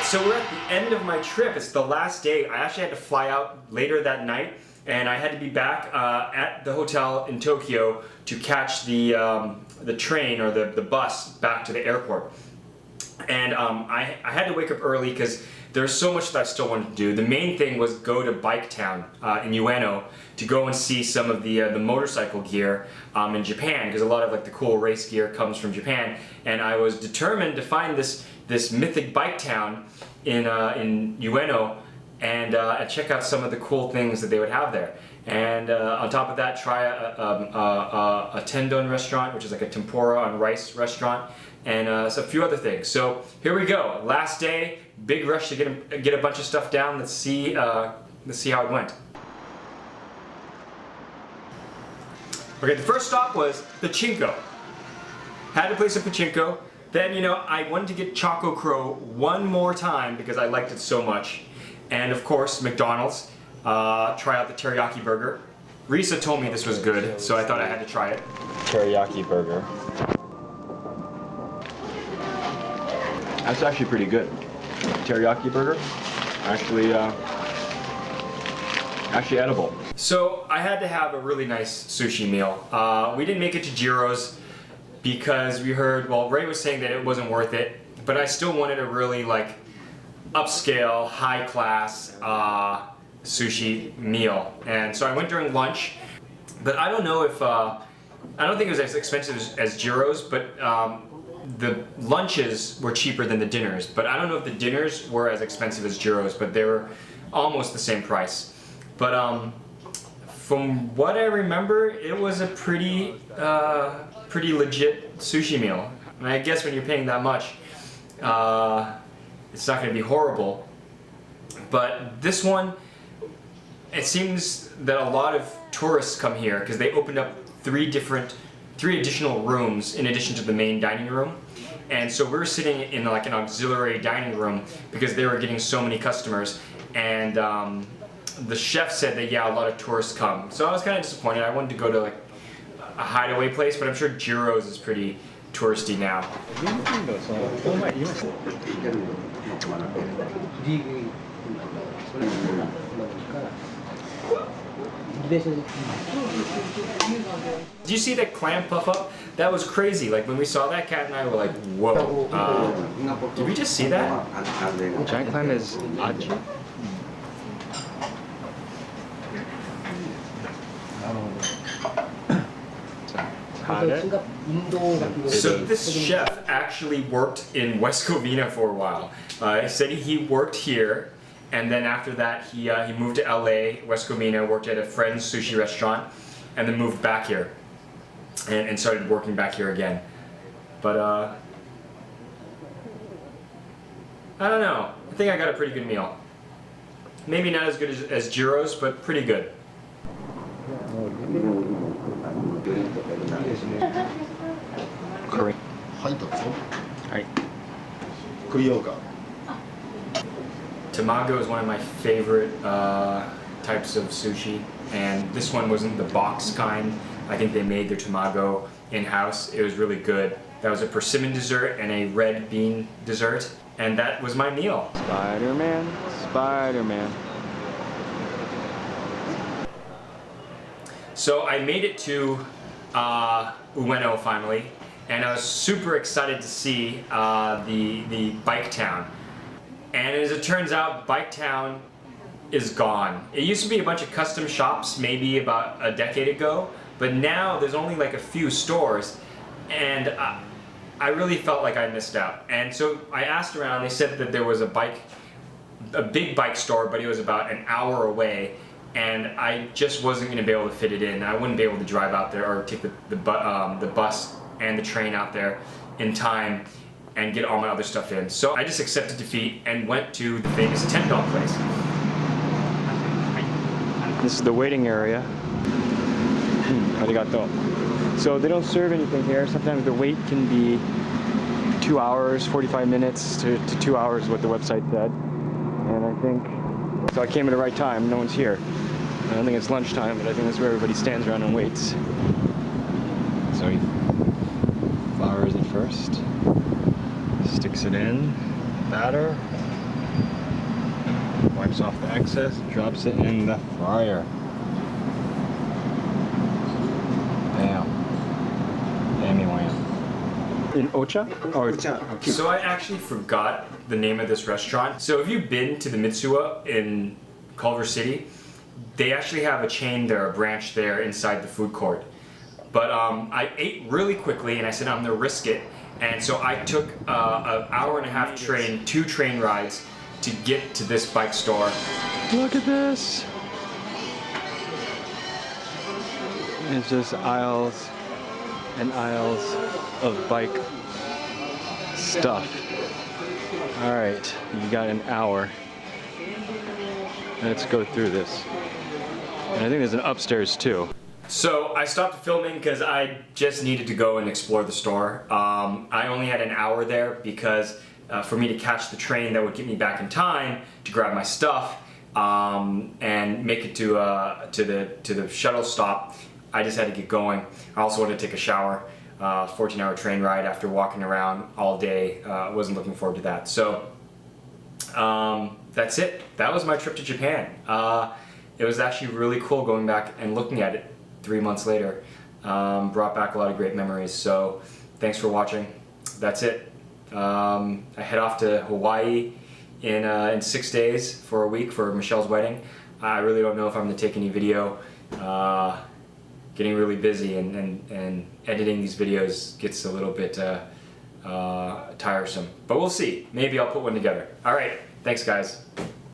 So we're at the end of my trip. It's the last day. I actually had to fly out later that night, and I had to be back at the hotel in Tokyo to catch the train or the bus back to the airport. And I had to wake up early because there's so much that I still wanted to do. The main thing was go to Bike Town in Ueno to go and see some of the motorcycle gear in Japan, because a lot of like the cool race gear comes from Japan. And I was determined to find this mythic bike town in Ueno and check out some of the cool things that they would have there. And on top of that, try a Tendon restaurant, which is like a tempura on rice restaurant, and so a few other things. So here we go, last day, big rush to get a bunch of stuff down. Let's see how it went. Okay, the first stop was Pachinko. Had to play some Pachinko. Then, you know, I wanted to get Choco Crow one more time because I liked it so much. And of course, McDonald's. Try out the teriyaki burger. Risa told me this was good, so I thought I had to try it. Teriyaki burger. That's actually pretty good. Teriyaki burger, actually edible. So I had to have a really nice sushi meal. We didn't make it to Jiro's because we heard, well, Ray was saying that it wasn't worth it, but I still wanted a really like upscale, high class sushi meal. And so I went during lunch, but I don't know if, I don't think it was as expensive as Jiro's, but the lunches were cheaper than the dinners. But I don't know if the dinners were as expensive as Jiro's, but they were almost the same price. But from what I remember, it was a pretty legit sushi meal. And I guess when you're paying that much, it's not going to be horrible. But this one, it seems that a lot of tourists come here because they opened up three additional rooms in addition to the main dining room. And so we're sitting in like an auxiliary dining room because they were getting so many customers. And the chef said that, yeah, a lot of tourists come. So I was kind of disappointed. I wanted to go to like a hideaway place, but I'm sure Jiro's is pretty touristy now. Did you see that clam puff up? That was crazy. Like when we saw that, Kat and I were like, whoa. Did we just see that? Giant clam is aji. So this chef actually worked in West Covina for a while. He said he worked here, and then after that he moved to LA, West Covina, worked at a friend's sushi restaurant, and then moved back here and started working back here again. But I don't know. I think I got a pretty good meal. Maybe not as good as Jiro's, but pretty good. Correct. Tamago is one of my favorite types of sushi, and this one wasn't the box kind. I think they made their tamago in-house. It was really good. That was a persimmon dessert and a red bean dessert, and that was my meal. Spider-Man, Spider-Man. So I made it to Ueno finally, and I was super excited to see the bike town. And as it turns out, Bike Town is gone. It used to be a bunch of custom shops maybe about a decade ago, but now there's only like a few stores, and I really felt like I missed out. And so I asked around. They said that there was a big bike store, but it was about an hour away, and I just wasn't going to be able to fit it in. I wouldn't be able to drive out there or take the bus and the train out there in time and get all my other stuff in. So I just accepted defeat and went to the famous Tendon place. This is the waiting area. Arigato. So they don't serve anything here. Sometimes the wait can be 2 hours, 45 minutes to 2 hours, what the website said. And I think, so I came at the right time. No one's here. I don't think it's lunchtime, but I think that's where everybody stands around and waits. So he flours it first, sticks it in, batter, Wipes off the excess, drops it in the fryer. Bam. Bammy wham. In Ocha? Or Ocha. Okay. So I actually forgot the name of this restaurant. So if you've been to the Mitsuwa in Culver City, they actually have a chain there, a branch there inside the food court. But I ate really quickly and I said I'm gonna risk it. And so I took an hour and a half train, 2 train rides to get to this bike store. Look at this! It's just aisles and aisles of bike stuff. Alright, you got an hour. Let's go through this. And I think there's an upstairs too. So I stopped filming because I just needed to go and explore the store. I only had an hour there because for me to catch the train that would get me back in time to grab my stuff and make it to the shuttle stop, I just had to get going. I also wanted to take a shower. 14-hour train ride after walking around all day. Wasn't looking forward to that. So that's it. That was my trip to Japan. It was actually really cool going back and looking at it 3 months later. Brought back a lot of great memories. So thanks for watching. That's it. I head off to Hawaii in 6 days for a week for Michelle's wedding. I really don't know if I'm going to take any video. Getting really busy and editing these videos gets a little bit tiresome. But we'll see. Maybe I'll put one together. Alright, thanks guys.